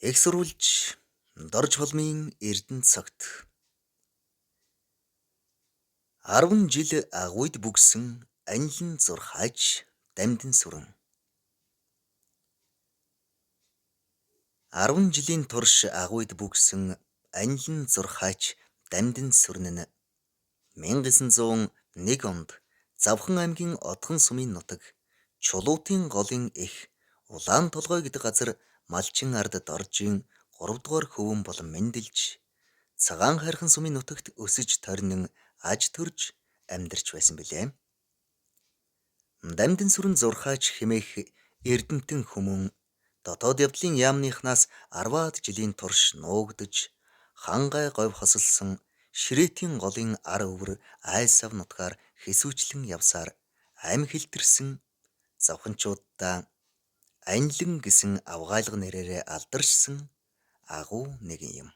Их сурвалж дорж холмын эрдэнэ цагт 10 жил агуйд бүгсэн анилан зурхаач дамдин сүрэн 10 жилийн турш агуйд бүгсэн анилан зурхаач дамдин сүрэн нь 1901 онд Завхан аймгийн Одхон сумын нутаг Чулуутын голын эх Улаан толгой гэдэг газар Малчин ард Доржийн 3 дугаар хөвөн болон мэндэлж Цагаан хайрхан сумын нутагт өсөж тойрнон аж төрж амьдарч байсан билээ. Дамдин сүрэн зурхаач хэмээх эрдэмтэн хүмүүн дотоод явдлын яамныхнаас 10-аад жилийн турш нуугдж хангай говь хосолсон Ширээтийн голын ар өвөр айсав нутгаар хэсүүчлэн явсаар амь хэлтэрсэн завханчуудаа анилан гэсэн авгаалга нэрээрээ алдаршсан агуу нэгэн юм.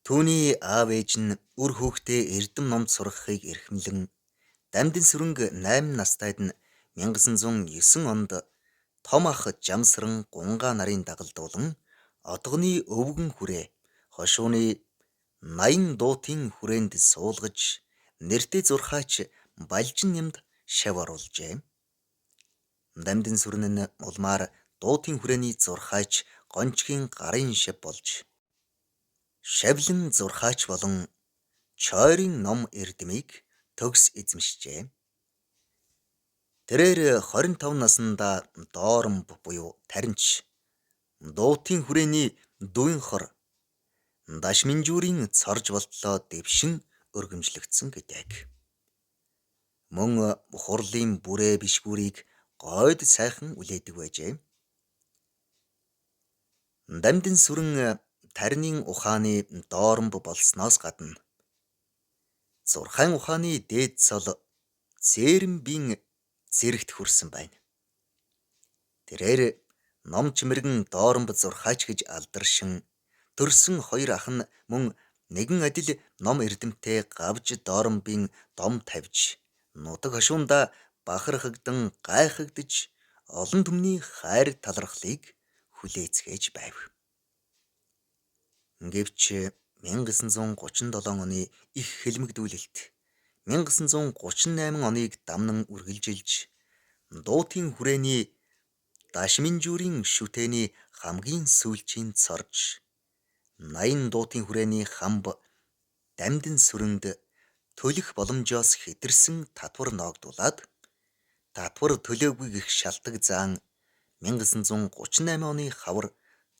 Түүний аав ээж нь үр хүүхдээ эрдэм номд сургахыг эрхэмлэн Дамдин сүрэнг 8 настайд нь 1909 онд том ах Жамсран Гунгаа нарын дагалдуулан одгоны өвгөн хүрээ хошууны 80 дуутын хүрээнд суулгаж нэртэй зурхаач Балжин нэмд шав оруулжээ. Дамдин сүрэн нь улмаар дуутын хүрээний зурхаач Гончгийн гарын шав болж Шавлан зурхаач болон Чойрын ном эрдэмийг төгс эзэмшжээ. Тэрээр 25 наснда Доромб буюу Таринч дуутын хүрээний Дүн хор Дашминжүүрийн цорж болтлоо дэвшин өргөмжлөгдсөн гэдэг. Мөн хурлын бүрээ бишгүүрийг гойд сайхан үлээдэг байжээ. Дамдин сүрэн тарины ухааны Доромб болсноос гадна зурхайн ухааны дээд цол Цээрэнбийн зэрэгт хүрсэн байна. Тэрээр ном чимэргэн Доромб зурхаач гэж алдаршин төрсөн хоёр ах нь мөн нэгэн адил ном эрдэмтэй гавж Доромбын дом тавьж нутаг хошуунда бахархагдан гайхагдж олон түмний хайр талархлыг хүлээцгээж байв. Гэвч 1937 оны их хэлмэгдүүлэлт 1938 оныг дамнан үргэлжилж дуутын хүрээний Дашминжүүрийн шүтээний хамгийн сүүлчийн цорж 80 дуутын хүрээний хамб Дамдин сүрэнд төлөх боломжоос хэтэрсэн татвар ноогдуулаад татвар төлөөгүй гэх шалтаг заан 1938 оны хавар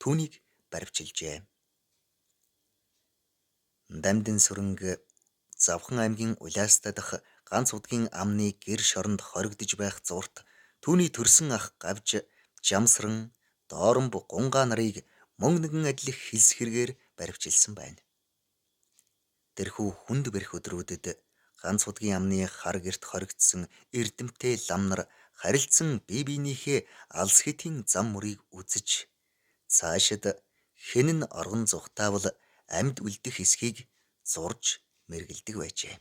түүнийг баривчилжээ. Дамдин сүрэнг Завхан аймгийн Улаастай дах ганц удгийн амны гэр шоронд хоригдож байх зурт түүний төрсөн ах гавж Жамсран Доромб Гунгаа нарыг мөн нэгэн адил хэлс хэрэгээр баривчилсан байна. Тэрхүү хүнд бэрх өдрүүдэд ганц удгийн амны хар герт хоригдсон эрдэмтэй лам нар харилцсан бие биенийхээ алс хэтийн зам мөрийг үзэж цаашид хэн нь оргон зүхтаавал амьд үлдэх эсхийг зурж мэргэлдэг байжээ.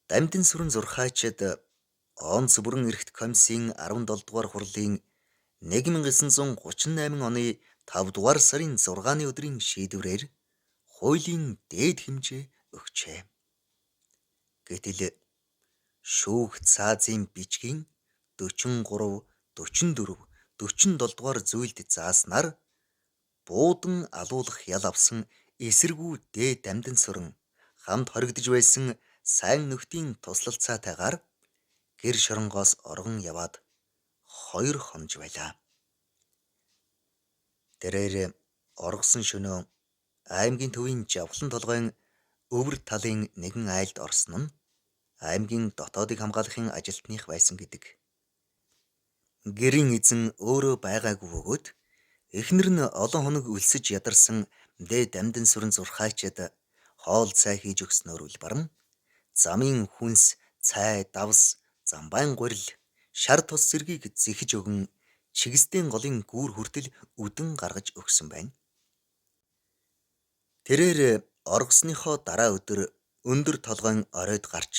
Дамдин сүрэн зурхаачид Онц бүрэн эрхт комиссийн 17 дугаар хурлын 1938 оны 5 дугаар сарын 6-ны өдрийн шийдвэрээр хуулийн дээд хэмжээ өгчээ. Гэтэл шүүх цаазын бичгийн 43, 44, 47 дугаар зүйлд зааснаар буудан алуулах ял авсан эсэргүү дээд Дамдин сүрэн хамт хоригдож байсан сайн нөхдийн туслалцаатайгаар гэр шоронгоос оргон яваад 2 хонож байлаа. Тэрээр оргосон шөнөө аймгийн төвийн Жавхлан толгойн өвөр талын нэгэн айлд орсон нь аймгийн дотоодыг хамгаалахын ажилтных байсан гэдэг. Гэрийн эзэн өөрөө байгаагүй бөгөөд эхнэр нь олон хоног өлсөж ядарсан дээд Дамдин сүрэн зурхаачид хоол цай хийж өгснөөр улбаран замын хүнс, цай, давс, замбайн гурил, шар тус зэргийг зэхэж өгөн чигсдийн голын гүүр хүртэл үдэн гаргаж өгсөн байна. Тэрээр оргосныхоо дараа өдөр өндөр толгойн оройд гарч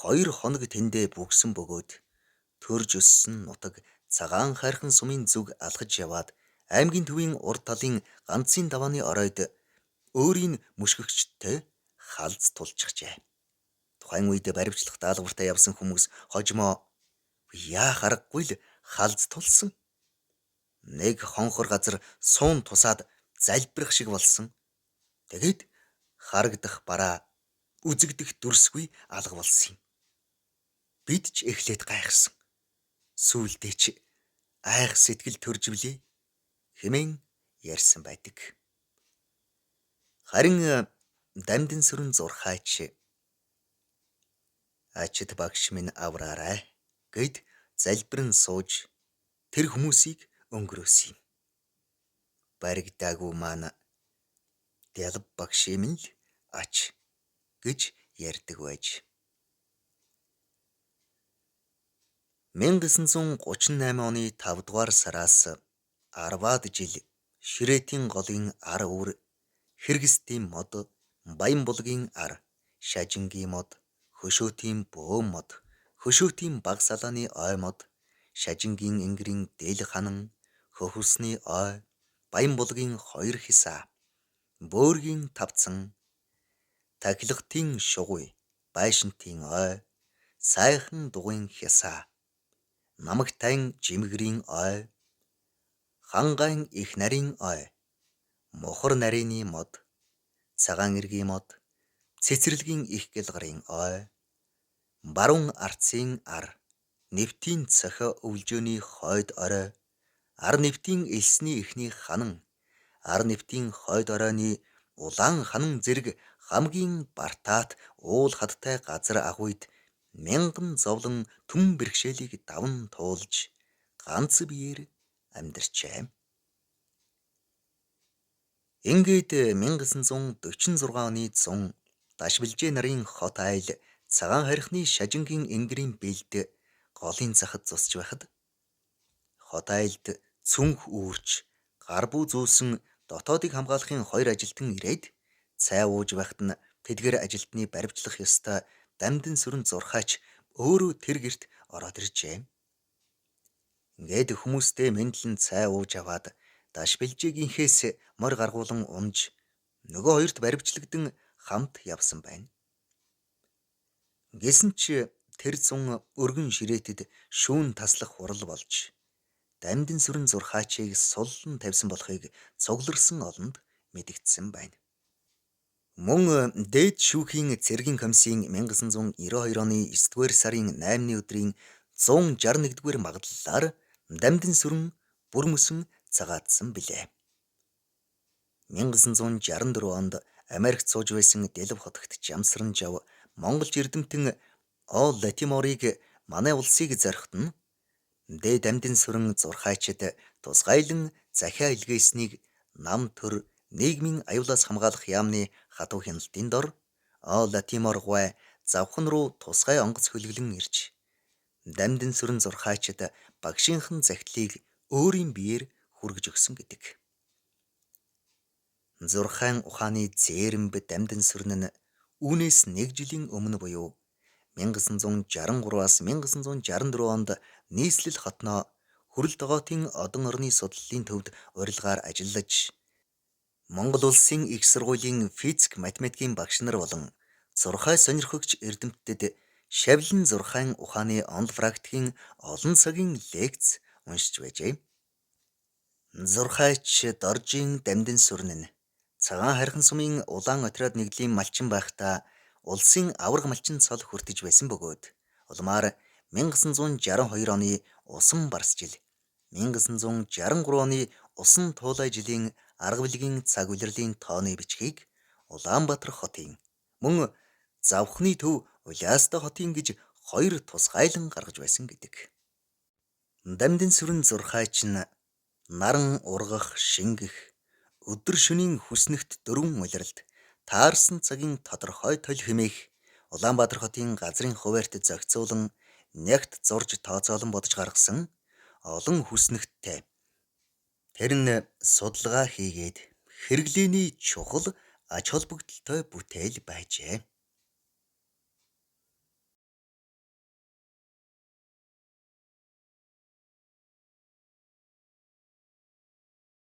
2 хоног тэндээ бүгсэн бөгөөд төрж өссөн нутаг Цагаан хайрхан сумын зүг алхаж яваад аймгийн төвийн урд талын ганцын давааны оройд өөрийн мөшгөгчдтэй халз тулчихжээ. Тухайн үед баривчлах даалгавартай явсан хүмүүс хожимоо яах аргагүй л халз тулсан. Нэг хонхор газар суун тусаад залбирах шиг болсон. Тэгэд харагдах бараа үзэгдэх дүрсгүй алга болсон юм. Бид ч эхлээд гайхсан. Сүүлдээ ч айх сэтгэл төрж билээ хэмээн ярьсан байдаг. Харин Дамдын сүрэн зурхайч ачид багш минь авраарай гэд залбирэн сууж тэр хүмүүсийг өнгөрөөсөн юм. Баригдаагүй маань Дэлб багш юм л ач гэж ярьдаг байж. 1938 оны 5 дугаар сараас 10-аад жил Ширэтийн голын ар өвөр, Хэрэгстийн мод, Баян булгийн ар, Шажингийн мод, Хөшөөтийн бөөм мод, Хөшөөтийн баг салааны ой мод, Шажингийн энгэрийн дэл ханан, Хөхүсний ой, Баян булгийн 2 хисаа, Бөөргийн тавцан, Тахилгатын шугуй, Байшинтын ой, Сайхан дугуйн хясаа, Намагтайн жимгэрийн ой, Хангайн их нарийн ой, Мухар нарийн мод, Цагаан эргийн мод, Цэцэрлэгийн их гэлгарын ой, Баруун арцын ар, Нэвтийн цохио өвлжөөний хойд орой, ар нэвтийн элсний эхний ханан, ар нэвтийн хойд оройны улаан ханан зэрэг хамгийн бартаат уул хадтай газар агуйд мянган зовлон түн бэрхшээлийг даван туулж ганц биеэр амьдарчээ. Ингээд 1946 оны 100 Дашбилжээ нарын хот айл цагаан харихны Шажингийн энгэрийн бэлд голын захад зусж байхад хот айлд цүнх үүрч гар бүү зүүсэн дотоодыг хамгаалахын 2 ажилтан ирээд цай ууж байхад нь тэдгээр ажилтны баривчлах ёстой Дамдын сүрэн зурхайч өөрөө тэр гэрт ороод иржээ. Ингээд хүмүүстэй мэдлэн цай ууж аваад Дашбилжээгийнхээс морь гаргуулan унж нөгөө хоёрт баривчлагдсан хамт явсан байна. Гэсэн ч тэр зун өргөн ширээтэд шүүн таслах хурал болж Дамдын сүрэн зурхайчийг суллан тавьсан болохыг цугларсан олонд мэдэгдсэн байна. Мөн дээд шүүхийн цэргийн комиссийн 1992 оны 9-р сарын 8-ны өдрийн 161-р магадлалаар Дамдын сүрэн бүр мөсөн цагаатсан билээ. 1964 онд Америкт сууж байсан Дэлб хотогт Жамсран жав Монголч эрдэмтэн О. Латиморыг манай улсыг зорихт нь Дээд Дамдын сүрэн зурхайчид тусгайлан захиа илгээснийг нам төр нийгмийн аюулаас хамгаалах яамны хатуу хяналтын дор О. Латимор гуай завхан руу тусгай онгоц хөлөглөн ирж Дамдын сүрэн зурхайчид багшийнхан захидлыг өөрийн биеэр хүргэж өгсөн гэдэг. Зурхайн ухааны зээрэмб Дамдын сүрэн нь үүнээс 1 жилийн өмнө буюу 1963-аас 1964 онд нийслэл хотноо Хүрэл догоотын одон орны судлалын төвд урилгаар ажиллаж Монгол улсын их сургуулийн физик математикийн багш нар болон зурхай сонирхогч эрдэмтдэд шавлин зурхайн ухааны онл практикийн олон цагийн лекц уншиж байжээ. Зурхайч Доржийн Дамдын сүрэн нь цагаан хархан сумын улаан отряд нэгдлийн малчин байхдаа улсын аварга малчин цол хүртэж байсан бөгөөд улмаар 1962 оны усан барс жил, 1963 оны усан туулай жилийн арга билгийн цаг улирлын тооны бичгийг Улаанбаатар хотын мөн Завхны төв Улаастай хотын гэж 2 тусгайлан гаргаж байсан гэдэг. Дамдын сүрэн зурхайч нь наран ургах, шингэх, өдөр шөнийн хүснэгт дөрвөн улиралд таарсан цагийн тодорхой толь хэмээх Улаанбаатар хотын газрын хуваарьт зохицуулан нягт зурж тооцоолон бодож гаргасан олон хүснэгттэй. Тэр нь судалгаа хийгээд хэрэглээний чухал ач холбогдолтой бүтээл байжээ.